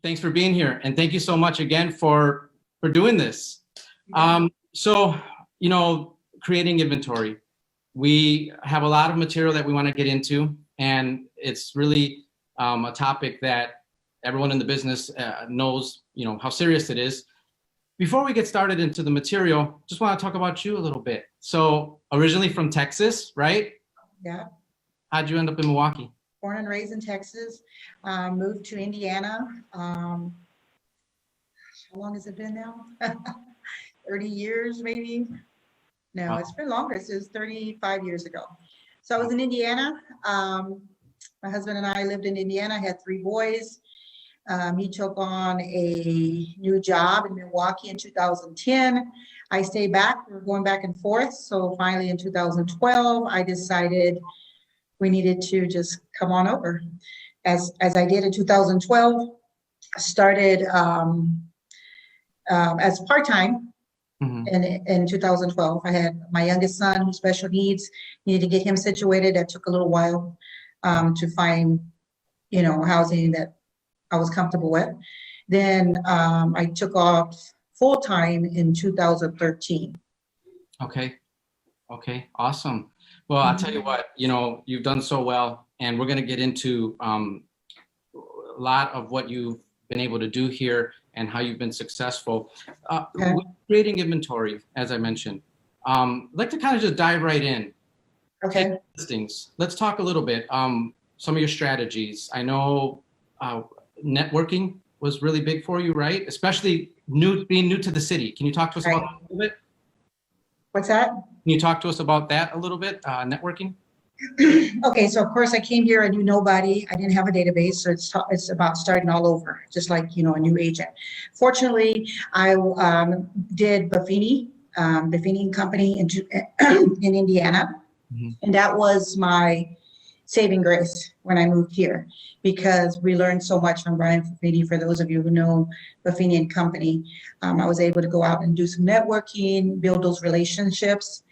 Thanks for being here. And thank you so much again for doing this. So, creating inventory. We have a lot of material that we want to get into, and it's really a topic that everyone in the business knows, how serious it is. Before we get started into the material, just want to talk about you a little bit. So originally from Texas, right? Yeah. How'd you end up in Milwaukee? Born and raised in Texas, moved to Indiana. How long has it been now? 30 years, maybe? No, Wow. It's been longer. It's 35 years ago. So I was in Indiana. My husband and I lived in Indiana. I had 3 boys. He took on a new job in Milwaukee in 2010. I stayed back. We were going back and forth. So finally in 2012, I decided we needed to just come on over. As I did in 2012, I started as part-time. In 2012, I had my youngest son who's special needs, needed to get him situated. That took a little while to find, housing that I was comfortable with. Then I took off full-time in 2013. Okay, awesome. Well, I'll tell you what, you've done so well, and we're going to get into a lot of what you've been able to do here and how you've been successful. With creating inventory, as I mentioned, I'd like to kind of just dive right in. Okay. Listings. Let's talk a little bit. Some of your strategies. I know networking was really big for you, right? Especially being new to the city. Can you talk to us about that a little bit? What's that? Can you talk to us about that a little bit, networking? Okay, so of course I came here, I knew nobody, I didn't have a database, so it's about starting all over, just like, a new agent. Fortunately, I did Buffini and Company in Indiana, and that was my saving grace when I moved here, because we learned so much from Brian Buffini. For those of you who know Buffini and Company, I was able to go out and do some networking, build those relationships,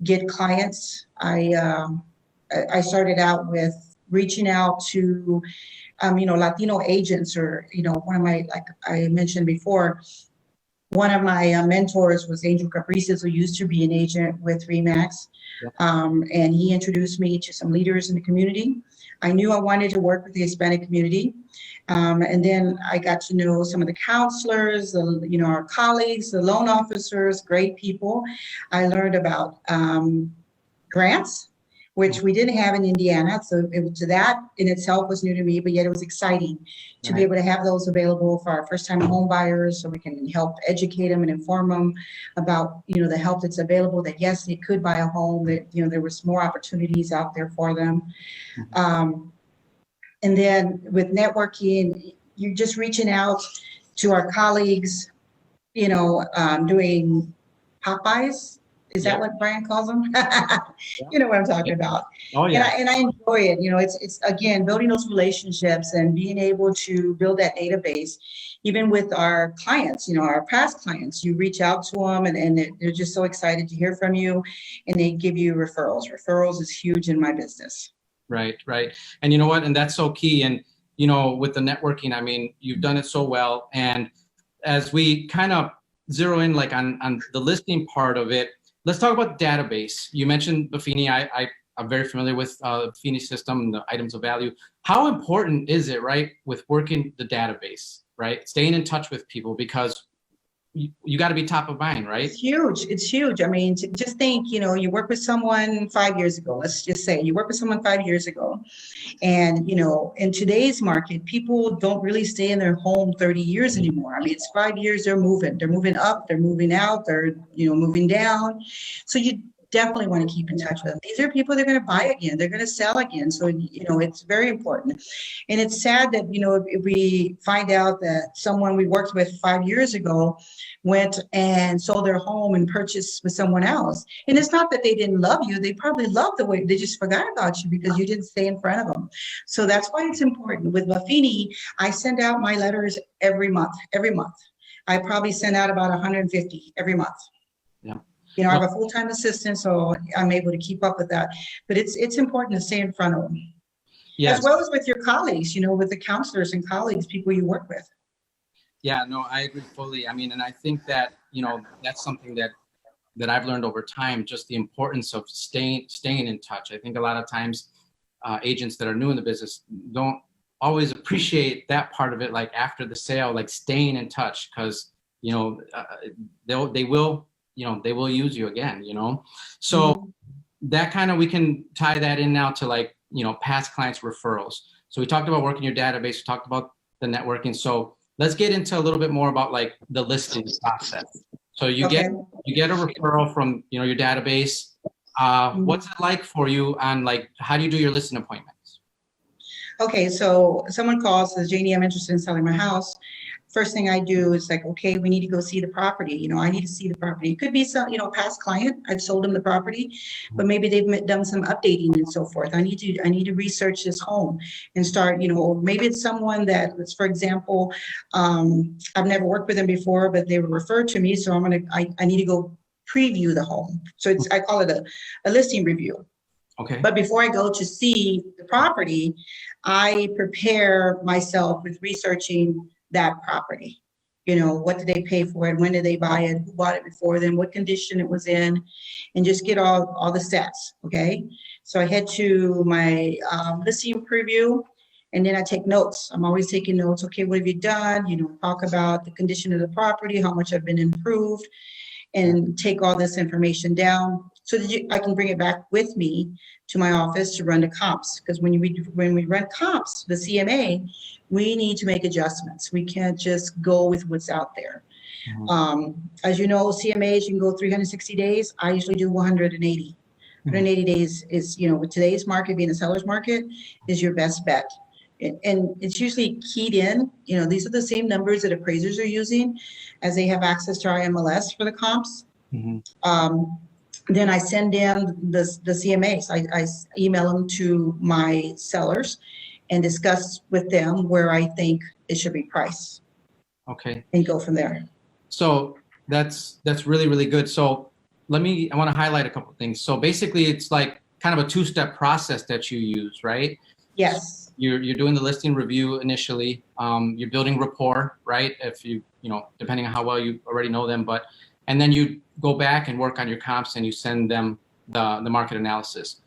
get clients. I started out with reaching out to, Latino agents, or, one of my, like I mentioned before, one of my mentors was Angel Caprices, who used to be an agent with Remax. And he introduced me to some leaders in the community. I knew I wanted to work with the Hispanic community. And then I got to know some of the counselors, our colleagues, the loan officers, great people. I learned about grants, which we didn't have in Indiana. So that in itself was new to me, but yet it was exciting to be able to have those available for our first-time home buyers, so we can help educate them and inform them about, the help that's available, that yes, they could buy a home, that, there was more opportunities out there for them. And then with networking, you're just reaching out to our colleagues, doing Popeyes. Is that what Brian calls them? You know what I'm talking about. Oh, yeah. And I enjoy it. It's again, building those relationships and being able to build that database, even with our clients, our past clients. You reach out to them and they're just so excited to hear from you, and they give you referrals. Referrals is huge in my business. Right. And you know what? And that's so key. And, with the networking, I mean, you've done it so well. And as we kind of zero in like on the listing part of it, let's talk about database. You mentioned Buffini. I'm very familiar with the Buffini system and the items of value. How important is it, right, with working the database, right? Staying in touch with people, because you got to be top of mind, right? It's huge. I mean, just think, you work with someone 5 years ago. Let's just say you work with someone 5 years ago. And, in today's market, people don't really stay in their home 30 years anymore. I mean, it's 5 years, they're moving up, they're moving out, they're, moving down. So you definitely want to keep in touch with them. These are people they're going to buy again, they're going to sell again. So, it's very important. And it's sad that, if we find out that someone we worked with 5 years ago went and sold their home and purchased with someone else. And it's not that they didn't love you. They probably loved the way, they just forgot about you because you didn't stay in front of them. So that's why it's important. With Buffini, I send out my letters every month. I probably send out about 150 every month. Yeah. I have a full-time assistant, so I'm able to keep up with that. But it's important to stay in front of them. as Yes. well as with your colleagues, with the counselors and colleagues, people you work with. Yeah, no, I agree fully. I mean, and I think that, that's something that I've learned over time, just the importance of staying in touch. I think a lot of times agents that are new in the business don't always appreciate that part of it, like after the sale, like staying in touch, because they will use you again. So Mhm. that kind of, we can tie that in now to like past clients referrals. So we talked about working your database, we talked about the networking. So let's get into a little bit more about like the listing process. So you get Okay. a referral from your database. Mhm. What's it like for you on like, how do you do your listing appointments? Okay, so someone calls, says, Janie, I'm interested in selling my house. First thing I do is like, okay, we need to go see the property. I need to see the property. It could be some, past client. I've sold them the property, but maybe they've done some updating and so forth. I need to research this home and start, or maybe it's someone that was, for example, I've never worked with them before, but they were referred to me. So I need to go preview the home. So I call it a listing review. Okay. But before I go to see the property, I prepare myself with researching that property. What did they pay for it? When did they buy it? Who bought it before them? What condition it was in? And just get all the stats, okay? So I head to my listing preview, and then I take notes. I'm always taking notes. Okay, what have you done? Talk about the condition of the property, how much have been improved, and take all this information down so that I can bring it back with me to my office to run the comps. Because when we run comps, the CMA, we need to make adjustments. We can't just go with what's out there. As you know, CMAs, you can go 360 days. I usually do 180. 180 days is, with today's market being a seller's market, is your best bet. And it's usually keyed in. These are the same numbers that appraisers are using as they have access to our MLS for the comps. Then I send in the CMAs. I email them to my sellers and discuss with them where I think it should be priced. Okay. And go from there. So that's really, really good. So I want to highlight a couple of things. So basically it's like kind of a two-step process that you use, right? Yes. You're doing the listing review initially. You're building rapport, right? If depending on how well you already know them, and then you go back and work on your comps and you send them the market analysis.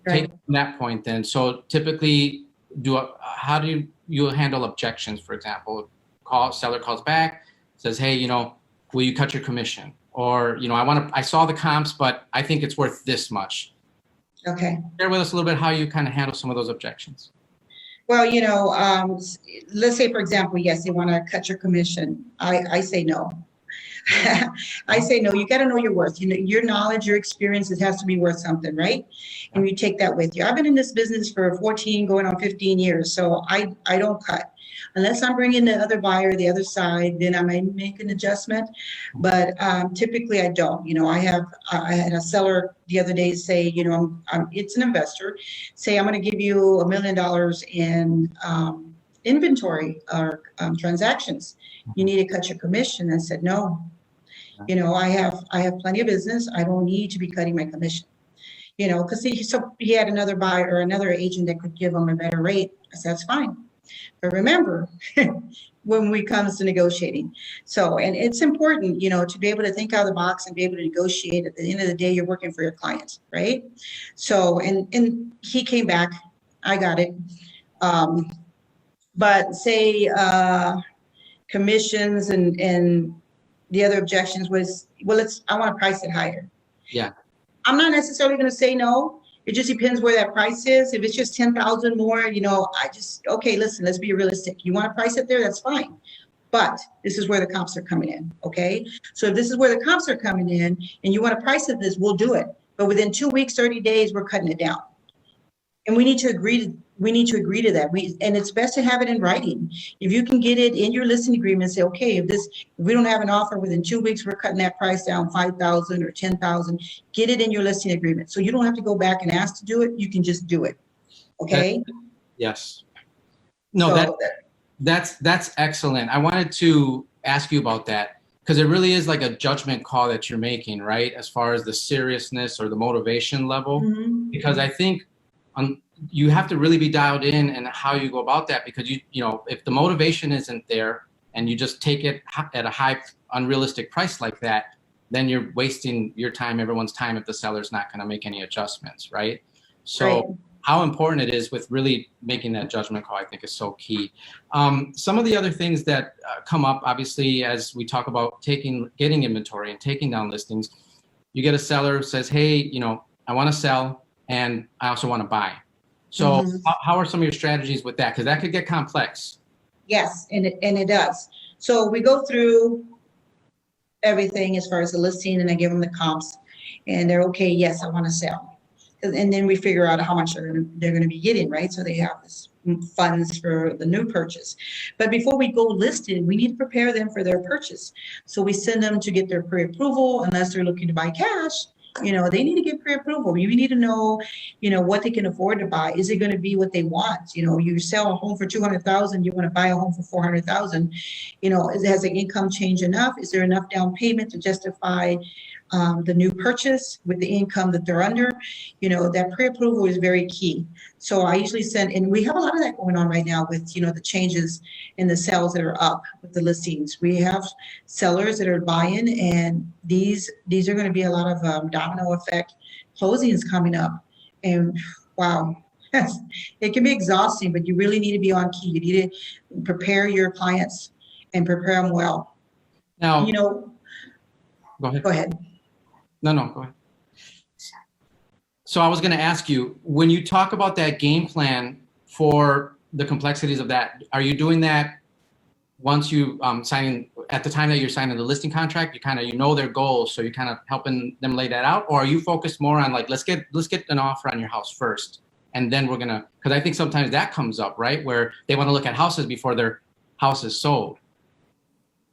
Right. Take from that point then. So typically how do you handle objections, for example? Seller calls back, says, hey, will you cut your commission? Or, I saw the comps, but I think it's worth this much. Okay. Share with us a little bit how you kind of handle some of those objections. Well, let's say, for example, yes, they want to cut your commission. I say no. I say no. You got to know your worth. Your knowledge, your experience, it has to be worth something, right? And you take that with you. I've been in this business for 14, going on 15 years, so I don't cut. Unless I'm bringing the other buyer, the other side, then I may make an adjustment. But typically I don't. I had a seller the other day say, it's an investor, say I'm going to give you $1 million in inventory or transactions. You need to cut your commission. I said no. I have plenty of business. I don't need to be cutting my commission. Because he had another buyer or another agent that could give him a better rate. I said that's fine. But remember, when we comes to negotiating, and it's important, to be able to think out of the box and be able to negotiate. At the end of the day, you're working for your clients, right? So, and he came back, I got it. But say commissions and the other objections was, well, I want to price it higher. Yeah. I'm not necessarily going to say no. It just depends where that price is. If it's just 10,000 more, okay, listen, let's be realistic. You want to price it there, that's fine. But this is where the comps are coming in, okay? So if this is where the comps are coming in and you want to price it this, we'll do it. But within 2 weeks, 30 days, we're cutting it down. And we need to agree to that. And it's best to have it in writing. If you can get it in your listing agreement and say, okay, if we don't have an offer within 2 weeks, we're cutting that price down 5,000 or 10,000. Get it in your listing agreement, so you don't have to go back and ask to do it. You can just do it. Okay. Yes. No, that's excellent. I wanted to ask you about that because it really is like a judgment call that you're making, right? As far as the seriousness or the motivation level, because I think you have to really be dialed in and how you go about that, because if the motivation isn't there and you just take it at a high unrealistic price like that, then you're wasting your time, everyone's time, if the seller's not going to make any adjustments, right? So Right. how important it is with really making that judgment call, I think, is so key. Some of the other things that come up, obviously, as we talk about getting inventory and taking down listings, you get a seller who says, hey, I want to sell and I also want to buy. So how are some of your strategies with that? Because that could get complex. Yes, and it does. So we go through everything as far as the listing, and I give them the comps, and they're okay. Yes, I want to sell, and then we figure out how much they're going to be getting, right? So they have this funds for the new purchase. But before we go listed, we need to prepare them for their purchase. So we send them to get their pre-approval, unless they're looking to buy cash. They need to get pre-approval. You need to know, what they can afford to buy. Is it going to be what they want? You sell a home for $200,000, you want to buy a home for $400,000. Has the income changed enough? Is there enough down payment to justify the new purchase with the income that they're under? That pre-approval is very key. So I usually send, and we have a lot of that going on right now with, the changes in the sales that are up with the listings. We have sellers that are buying, and these are going to be a lot of domino effect closings coming up. And wow, it can be exhausting, but you really need to be on key. You need to prepare your clients and prepare them well. Now, go ahead. No, go ahead. So I was going to ask you, when you talk about that game plan for the complexities of that, are you doing that once you at the time that you're signing the listing contract? You kind of their goals, so you're kind of helping them lay that out, or are you focused more on like, let's get an offer on your house first, and then we're gonna, because I think sometimes that comes up, right, where they want to look at houses before their house is sold.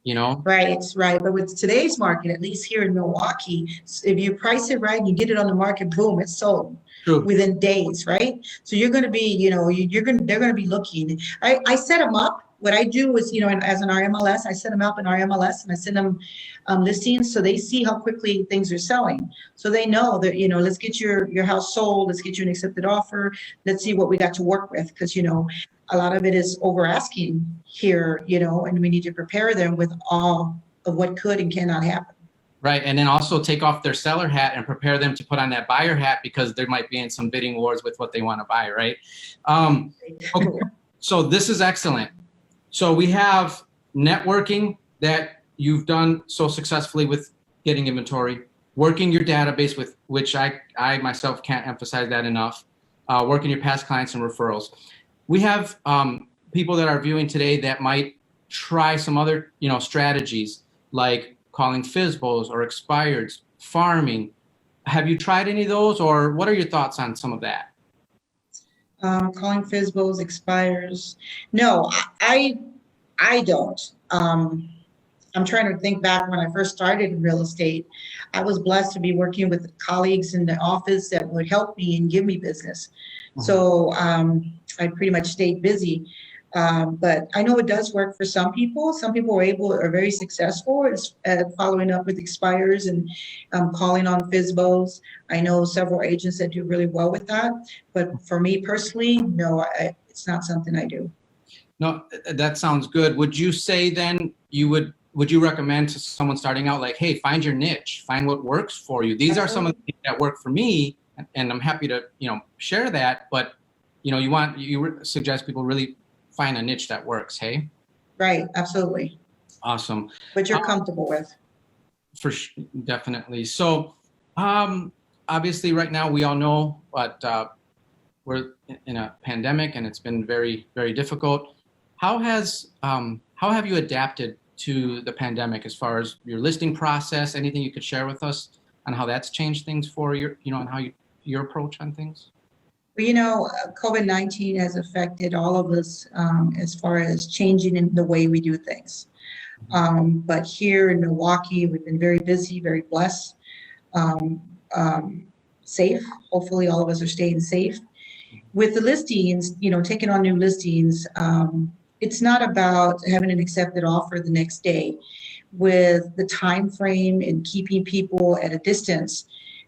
Right. But with today's market, at least here in Milwaukee, if you price it right and you get it on the market, boom, it's sold. True. Within days, right? So you're going to be, they're going to be looking. I set them up. What I do is, as an RMLS, I set them up in RMLS and I send them listings so they see how quickly things are selling. So they know that, let's get your house sold. Let's get you an accepted offer. Let's see what we got to work with. Because, a lot of it is over asking here, and we need to prepare them with all of what could and cannot happen. Right. And then also take off their seller hat and prepare them to put on that buyer hat, because there might be in some bidding wars with what they want to buy. Right. Okay. So this is excellent. So we have networking that you've done so successfully with getting inventory, working your database, with which I myself can't emphasize that enough, working your past clients and referrals. We have people that are viewing today that might try some other, strategies like calling FSBOs or expireds, farming. Have you tried any of those, or what are your thoughts on some of that? Calling FSBOs, expires. No, I don't. I'm trying to think back when I first started in real estate. I was blessed to be working with colleagues in the office that would help me and give me business. Mm-hmm. So I pretty much stayed busy. But I know it does work for some people. Some people are very successful at following up with expires and calling on FSBOs. I know several agents that do really well with that. But for me personally, no, it's not something I do. No, that sounds good. Would you say then would you recommend to someone starting out, like, hey, find your niche, find what works for you? These Absolutely. Are some of the things that work for me, and I'm happy to, share that. But, you suggest people really find a niche that works, hey? Right, absolutely. Awesome. But you're comfortable with. Definitely. So, obviously right now we all know, but we're in a pandemic and it's been very, very difficult. How have you adapted to the pandemic as far as your listing process? Anything you could share with us on how that's changed things for your, and how your approach on things? Well, COVID-19 has affected all of us as far as changing in the way we do things. But here in Milwaukee, we've been very busy, very blessed, safe. Hopefully all of us are staying safe. With the listings, taking on new listings, it's not about having an accepted offer the next day. With the time frame and keeping people at a distance,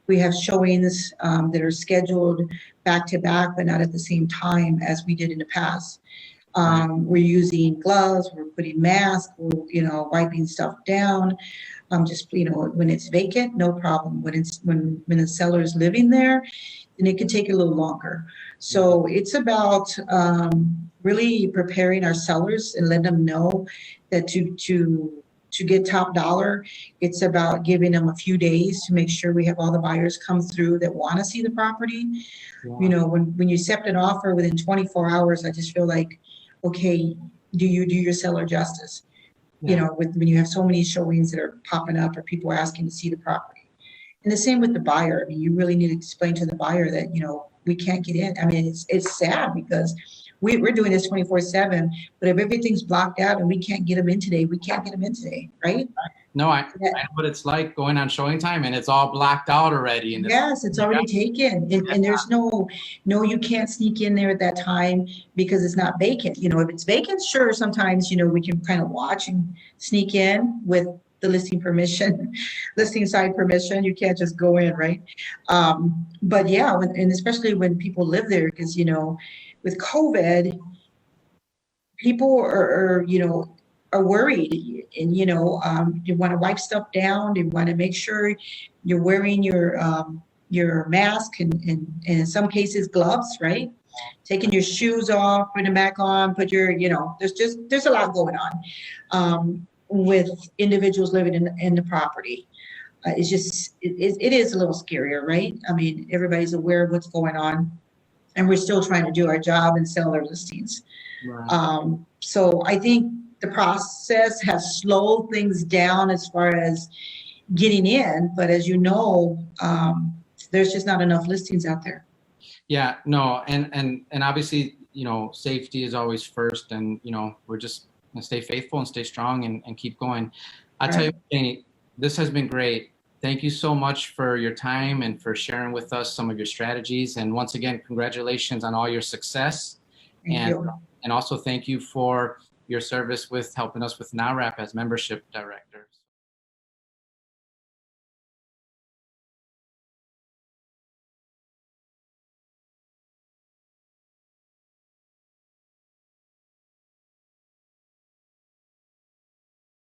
We have showings that are scheduled back to back, but not at the same time as we did in the past. We're using gloves, we're putting masks, we're, wiping stuff down. Just, when it's vacant, no problem. When the seller is living there, then it can take a little longer. So it's about really preparing our sellers and letting them know that to get top dollar, it's about giving them a few days to make sure we have all the buyers come through that want to see the property. Wow. When you accept an offer within 24 hours, I just feel like, okay, do you do your seller justice? Yeah. When you have so many showings that are popping up or people asking to see the property. And the same with the buyer. I mean, you really need to explain to the buyer that, we can't get in. I mean, it's sad because we're doing this 24/7, but if everything's blocked out and we can't get them in today, we can't get them in today, right? No, I know what it's like going on showing time and it's all blacked out already. And Yes, it's already taken. And there's no, you can't sneak in there at that time because it's not vacant. If it's vacant, sure, sometimes, we can kind of watch and sneak in with the listing permission, listing side permission. You can't just go in, right? But yeah, and especially when people live there, because, with COVID, people are worried, and you want to wipe stuff down. You want to make sure you're wearing your mask and in some cases gloves, right? Taking your shoes off, putting them back on, there's a lot going on with individuals living in the property. It's just it is a little scarier, right? I mean, everybody's aware of what's going on, and we're still trying to do our job and sell our listings. Right. So I think the process has slowed things down as far as getting in, but as you know, there's just not enough listings out there. Yeah, no, and obviously, safety is always first, and we're just gonna stay faithful and stay strong and keep going. I tell you, Janie, this has been great. Thank you so much for your time and for sharing with us some of your strategies. And once again, congratulations on all your success. Thank you. And also thank you for your service with helping us with NAHREP as membership director.